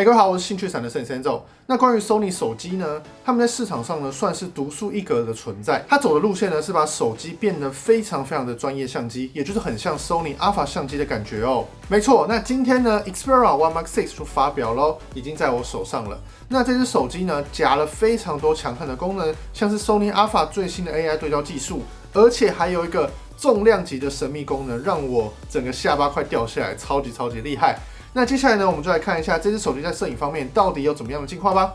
各位好，我是兴趣散的摄影师 Enzo。那关于 Sony 手机呢，他们在市场上呢算是独树一格的存在。它走的路线呢是把手机变得非常的专业相机，也就是很像 Sony Alpha 相机的感觉哦。没错，那今天呢 Xperia One Mark 6就发表咯，已经在我手上了。那这只手机呢夹了非常多强悍的功能，像是 Sony Alpha 最新的 AI 对焦技术，而且还有一个重量级的神秘功能，让我整个下巴快掉下来，超级厉害。那接下来呢，我们就来看一下这只手机在摄影方面到底有怎么样的进化吧。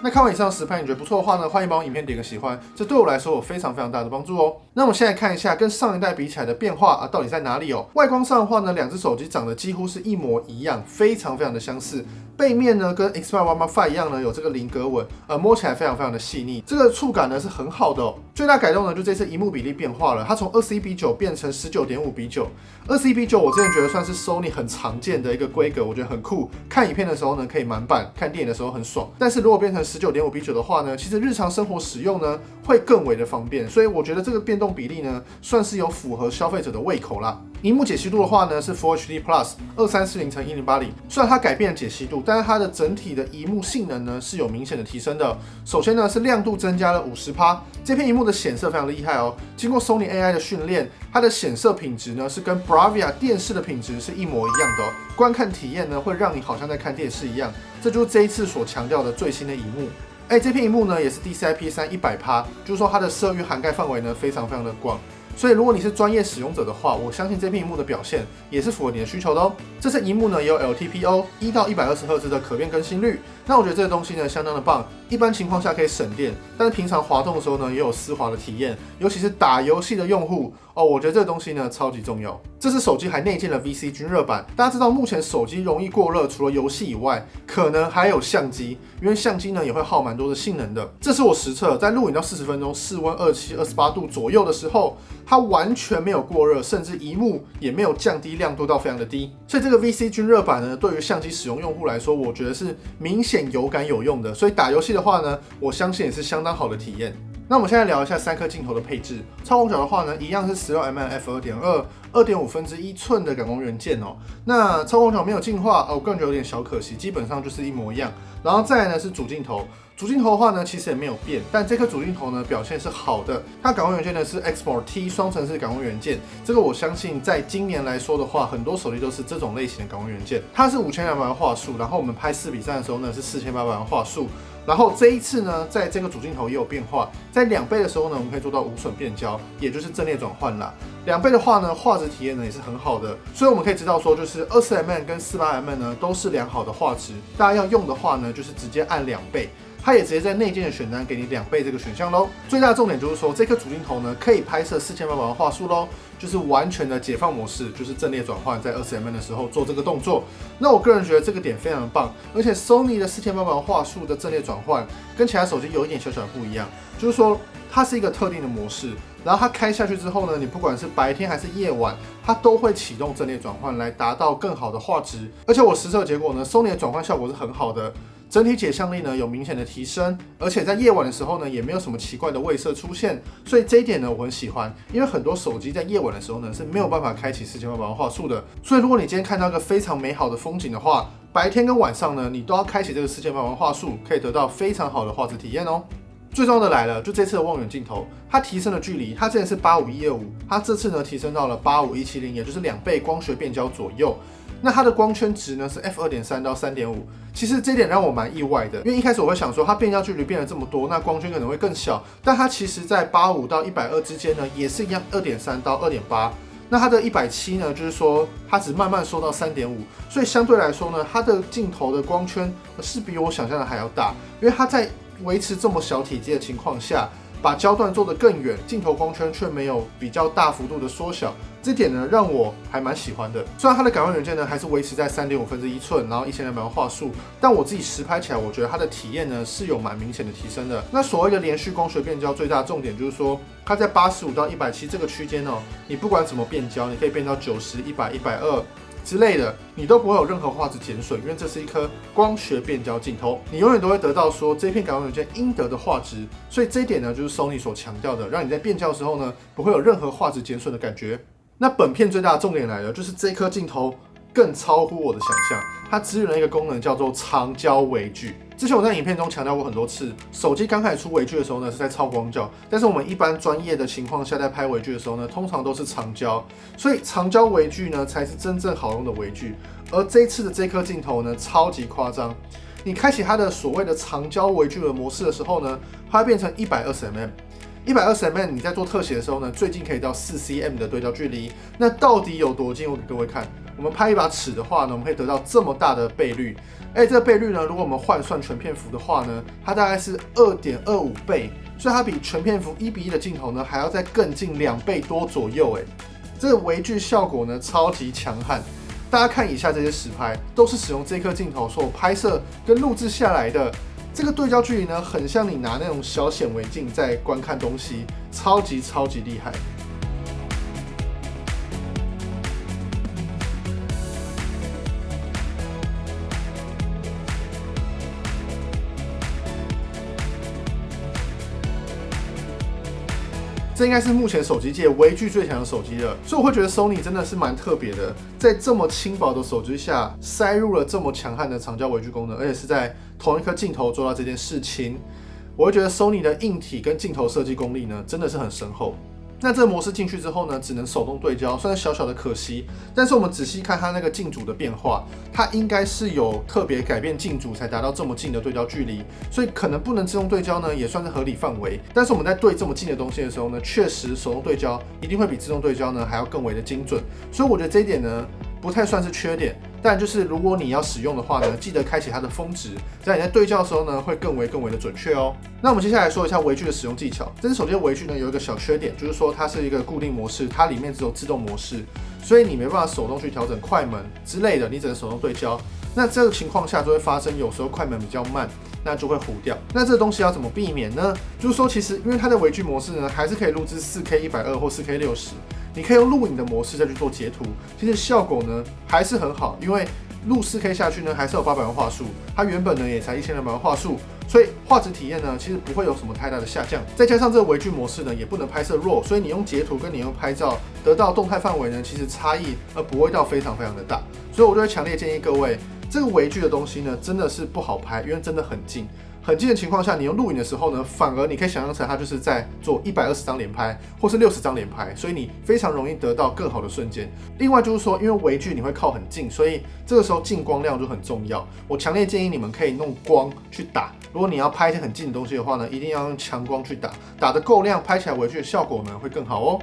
那看完以上实拍，你觉得不错的话呢，欢迎帮我影片点个喜欢，这对我来说有非常大的帮助哦。那我们现在看一下跟上一代比起来的变化到底在哪里哦。外观上的话呢，两只手机长得几乎是一模一样，非常的相似。背面呢跟 Xperia One Mark 5一样呢，有这个菱格纹，摸起来非常的细腻，这个触感呢是很好的哦。最大改动呢就这次萤幕比例变化了，它从21:9变成19.5:9。21:9我之前觉得算是 Sony 很常见的一个规格，我觉得很酷。看影片的时候呢可以满版，看电影的时候很爽。但是如果变成19.5:9的话呢，其实日常生活使用呢会更为的方便，所以我觉得这个变动比例呢算是有符合消费者的胃口啦。萤幕解析度的话呢是 Full HD Plus 2340x1080，虽然它改变了解析度，但是它的整体的萤幕性能呢是有明显的提升的。首先呢是亮度增加了50%，这片萤幕的显色非常厉害哦。经过 Sony AI 的训练，它的显色品质呢是跟 Bravia 电视的品质是一模一样的哦。观看体验呢会让你好像在看电视一样，这就是这一次所强调的最新的萤幕。这片萤幕呢也是 DCI-P3 100%，就是说它的色域涵盖范围呢非常的广。所以如果你是专业使用者的话，我相信这片萤幕的表现也是符合你的需求的哦。这次萤幕呢也有 LTPO 1到120赫兹的可变更新率，那我觉得这个东西呢相当的棒，一般情况下可以省电，但是平常滑动的时候呢也有丝滑的体验，尤其是打游戏的用户我觉得这个东西呢超级重要。这次手机还内建了 VC 均热板，大家知道目前手机容易过热，除了游戏以外，可能还有相机，因为相机呢也会耗蛮多的性能的。这是我实测，在录影到40分钟，室温27、28度左右的时候，它完全没有过热，甚至萤幕也没有降低亮度到非常的低。所以这个 VC 均热板呢，对于相机使用用户来说，我觉得是明显有感有用的。所以打游戏的话呢，我相信也是相当好的体验。那我们现在聊一下3颗镜头的配置。超广角的话呢，一样是 16mm f2.2 2.5/1寸的感光元件哦。那超广角没有进化我个人觉得有点小可惜，基本上就是一模一样。然后再来呢是主镜头。主镜头的话呢，其实也没有变，但这颗主镜头呢表现是好的。它感光元件呢是 Exmor T 双层式感光元件，这个我相信在今年来说的话，很多手机都是这种类型的感光元件。它是5200万画素，然后我们拍4:3的时候呢是4800万画素。然后这一次呢，在这个主镜头也有变化，在2倍的时候呢，我们可以做到无损变焦，也就是阵列转换啦。2倍的话呢，画质体验呢也是很好的，所以我们可以知道说，就是20mm跟48mm呢都是良好的画质。大家要用的话呢，就是直接按2倍。它也直接在内建的选单给你2倍这个选项咯。最大的重点就是说，这颗主镜头呢可以拍摄4800万画素咯，就是完全的解放模式，就是阵列转换在20mm 的时候做这个动作。那我个人觉得这个点非常的棒，而且 Sony 的4800万画素的阵列转换跟其他手机有一点小小的不一样，就是说它是一个特定的模式，然后它开下去之后呢，你不管是白天还是夜晚，它都会启动阵列转换来达到更好的画质。而且我实测结果呢 ，Sony 的转换效果是很好的。整体解像力呢有明显的提升，而且在夜晚的时候呢也没有什么奇怪的位色出现，所以这一点呢我很喜欢，因为很多手机在夜晚的时候呢是没有办法开启4800万画素的，所以如果你今天看到一个非常美好的风景的话，白天跟晚上呢你都要开启这个4800万画素，可以得到非常好的画质体验哦。最重要的来了，就这次的望远镜头，它提升了距离，它之前是85125，它这次呢提升到了85170，也就是2倍光学变焦左右。那它的光圈值呢是 f2.3 到 3.5， 其实这点让我蛮意外的，因为一开始我会想说它变焦距离变得这么多，那光圈可能会更小，但它其实在85到120之间呢也是一样 2.3 到 2.8。那它的170呢，就是说它只慢慢缩到 3.5， 所以相对来说呢，它的镜头的光圈是比我想象的还要大，因为它在维持这么小体积的情况下，把焦段做得更远，镜头光圈却没有比较大幅度的缩小，这点呢让我还蛮喜欢的。虽然它的感光元件呢还是维持在3.5寸，然后1200万画素，但我自己实拍起来，我觉得它的体验呢是有蛮明显的提升的。那所谓的连续光学变焦，最大的重点就是说，它在85到170这个区间哦，你不管怎么变焦，你可以变到90、100、120。之类的，你都不会有任何画质减损，因为这是一颗光学变焦镜头，你永远都会得到说这片感光元件应得的画质，所以这一点呢，就是 Sony 所强调的，让你在变焦的时候呢，不会有任何画质减损的感觉。那本片最大的重点来了，就是这颗镜头更超乎我的想象，它支援了一个功能叫做长焦微距。之前我在影片中强调过很多次，手机刚开始出微距的时候呢是在超广角，但是我们一般专业的情况下在拍微距的时候呢，通常都是长焦，所以长焦微距呢才是真正好用的微距。而这一次的这颗镜头呢超级夸张，你开启它的所谓的长焦微距的模式的时候呢，它会变成120mm。120mm， 你在做特写的时候呢，最近可以到4cm 的对焦距离。那到底有多近？我给各位看。我们拍一把尺的话呢，我们可以得到这么大的倍率。这个倍率呢，如果我们换算全片幅的话呢，它大概是2.25倍，所以它比全片幅1:1的镜头呢，还要再更近2倍多左右。这个微距效果呢，超级强悍。大家看以下这些实拍，都是使用这颗镜头所拍摄跟录制下来的。这个对焦距离呢，很像你拿那种小显微镜在观看东西，超级厉害。这应该是目前手机界微距最强的手机了，所以我会觉得 Sony 真的是蛮特别的，在这么轻薄的手机下塞入了这么强悍的长焦微距功能，而且是在同一颗镜头做到这件事情，我会觉得 Sony 的硬体跟镜头设计功力呢真的是很深厚。那这个模式进去之后呢，只能手动对焦，虽然小小的可惜，但是我们仔细看它那个镜组的变化，它应该是有特别改变镜组才达到这么近的对焦距离，所以可能不能自动对焦呢，也算是合理范围。但是我们在对这么近的东西的时候呢，确实手动对焦一定会比自动对焦呢还要更为的精准，所以我觉得这一点呢不太算是缺点。但就是如果你要使用的话呢，记得开启它的峰值，在你在对焦的时候呢，会更为的准确哦。那我们接下来说一下微距的使用技巧。这只手机的微距呢有一个小缺点，就是说它是一个固定模式，它里面只有自动模式，所以你没办法手动去调整快门之类的，你只能手动对焦。那这个情况下就会发生有时候快门比较慢，那就会糊掉。那这个东西要怎么避免呢？就是说其实因为它的微距模式呢，还是可以录制 4K 120或 4K 60。你可以用录影的模式再去做截图，其实效果呢还是很好，因为录 4K 下去呢还是有800万画素，它原本呢也才1200万画素，所以画质体验呢其实不会有什么太大的下降。再加上这个微距模式呢也不能拍摄 RAW， 所以你用截图跟你用拍照得到动态范围呢其实差异不会到非常的大，所以我就会强烈建议各位，这个微距的东西呢真的是不好拍，因为真的很近。很近的情况下，你用录影的时候呢，反而你可以想象成它就是在做120张连拍，或是60张连拍，所以你非常容易得到更好的瞬间。另外就是说，因为微距你会靠很近，所以这个时候进光量就很重要。我强烈建议你们可以用光去打，如果你要拍一些很近的东西的话呢，一定要用强光去打，打得够亮，拍起来微距的效果呢会更好哦。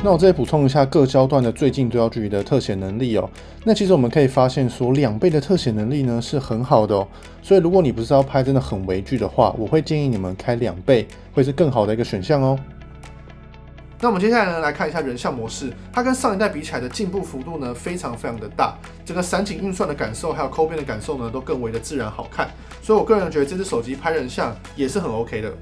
那我这里补充一下各焦段的最近对焦距离的特写能力哦。那其实我们可以发现说，2倍的特写能力呢是很好的哦。所以如果你不是要拍真的很微距的话，我会建议你们开2倍，会是更好的一个选项哦。那我们接下来呢来看一下人像模式，它跟上一代比起来的进步幅度呢非常的大，整个散景运算的感受还有抠边的感受呢都更为的自然好看，所以我个人觉得这只手机拍人像也是很 OK 的。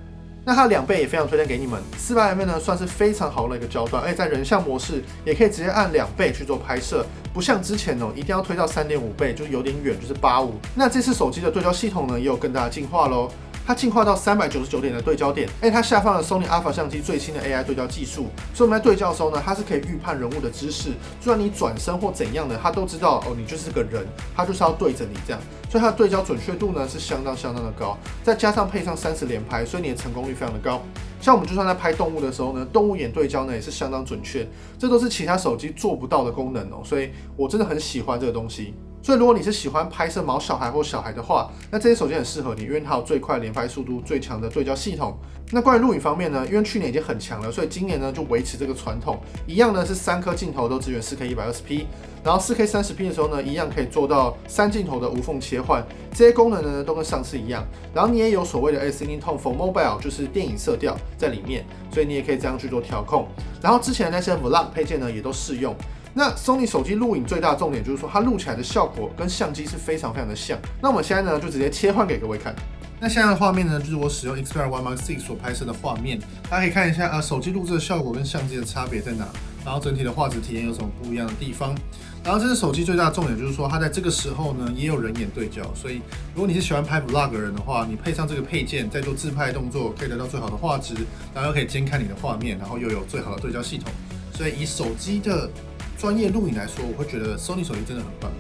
那它2倍也非常推荐给你们，400mm 呢算是非常好的一个焦段，而且在人像模式也可以直接按2倍去做拍摄，不像之前一定要推到3.5倍，就是有点远，就是85。那这次手机的对焦系统呢也有更大的进化咯。它进化到399点的对焦点，它下放了 Sony Alpha 相机最新的 AI 对焦技术，所以我们在对焦的时候呢，它是可以预判人物的姿势，就算你转身或怎样的，它都知道你就是个人，它就是要对着你这样，所以它的对焦准确度呢是相当的高，再加上配上30连拍，所以你的成功率非常的高。像我们就算在拍动物的时候呢，动物眼对焦呢也是相当准确，这都是其他手机做不到的功能所以我真的很喜欢这个东西。所以如果你是喜欢拍摄毛小孩或小孩的话，那这些手机很适合你，因为它有最快连拍速度、最强的对焦系统。那关于录影方面呢，因为去年已经很强了，所以今年呢就维持这个传统，一样呢是3颗镜头都支援 4K 120p， 然后 4K 30p 的时候呢，一样可以做到3镜头的无缝切换，这些功能呢都跟上次一样。然后你也有所谓的 Cinetone for Mobile， 就是电影色调在里面，所以你也可以这样去做调控。然后之前的那些 Vlog 配件呢也都适用。那 Sony 手机录影最大的重点就是说，它录起来的效果跟相机是非常的像。那我们现在呢就直接切换给各位看。那现在的画面呢，就是我使用 Xperia One Mark 6所拍摄的画面，大家可以看一下手机录制的效果跟相机的差别在哪，然后整体的画质体验有什么不一样的地方。然后这只手机最大的重点就是说，它在这个时候呢也有人眼对焦，所以如果你是喜欢拍 Vlog 的人的话，你配上这个配件，再做自拍动作，可以得到最好的画质，然后又可以监看你的画面，然后又有最好的对焦系统。所以以手机的专业录影来说，我会觉得 Sony 手机真的很棒。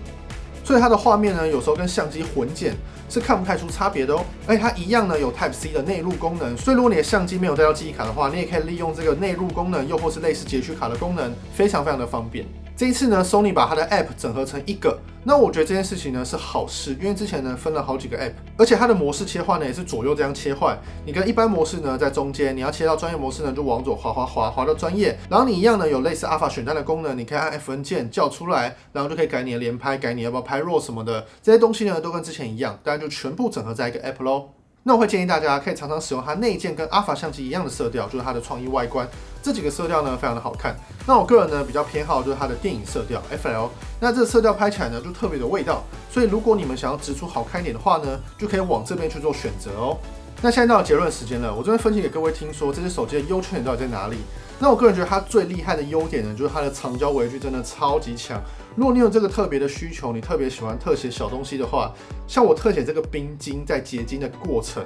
所以它的画面呢，有时候跟相机混剪是看不太出差别的哦。而且它一样呢有 Type C 的内录功能，所以如果你的相机没有带到记忆卡的话，你也可以利用这个内录功能，又或是类似截取卡的功能，非常的方便。这一次呢 ，Sony 把它的 App 整合成一个，那我觉得这件事情呢是好事，因为之前呢分了好几个 App， 而且它的模式切换呢也是左右这样切换。你跟一般模式呢在中间，你要切到专业模式呢就往左滑到专业，然后你一样呢有类似 Alpha 选单的功能，你可以按 FN 键叫出来，然后就可以改你的连拍，改你要不要拍 RAW 什么的，这些东西呢都跟之前一样，当然就全部整合在一个 App 咯。那我会建议大家可以常常使用它内建跟 Alpha 相机一样的色调，就是它的创意外观，这几个色调呢非常的好看。那我个人呢比较偏好就是它的电影色调 FL， 那这个色调拍起来呢就特别的味道，所以如果你们想要直出好看一点的话呢，就可以往这边去做选择哦。那现在到了结论时间了，我这边分析给各位听说这只手机的优缺点到底在哪里。那我个人觉得它最厉害的优点呢，就是它的长焦微距真的超级强。如果你有这个特别的需求，你特别喜欢特写小东西的话，像我特写这个冰晶在结晶的过程，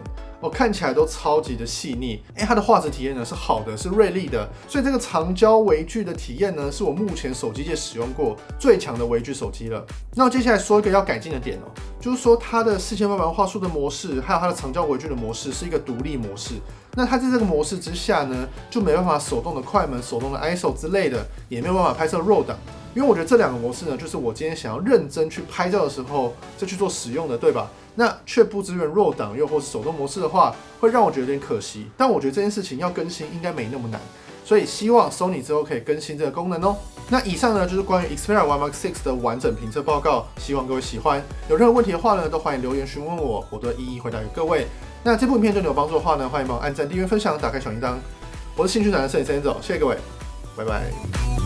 看起来都超级的细腻。它的画质体验呢是好的，是锐利的，所以这个长焦微距的体验呢，是我目前手机界使用过最强的微距手机了。那我接下来说一个要改进的点就是说它的4800万画素的模式，还有它的长焦微距的模式是一个独立模式。那它在这个模式之下呢，就没办法手动的快门、手动的 ISO 之类的，也没有办法拍摄 RAW 档。因为我觉得这2个模式呢，就是我今天想要认真去拍照的时候再去做使用的，对吧？那却不支援 RAW 档，又或是手动模式的话，会让我觉得有点可惜。但我觉得这件事情要更新应该没那么难，所以希望 Sony 之后可以更新这个功能哦。那以上呢就是关于 Xperia One Mark 6的完整评测报告，希望各位喜欢。有任何问题的话呢，都欢迎留言询问我，我都会一一回答给各位。那这部影片对你有帮助的话呢，欢迎帮我按赞、订阅、分享、打开小铃铛。我是兴趣男的摄影师 Enzo，谢谢各位，拜拜。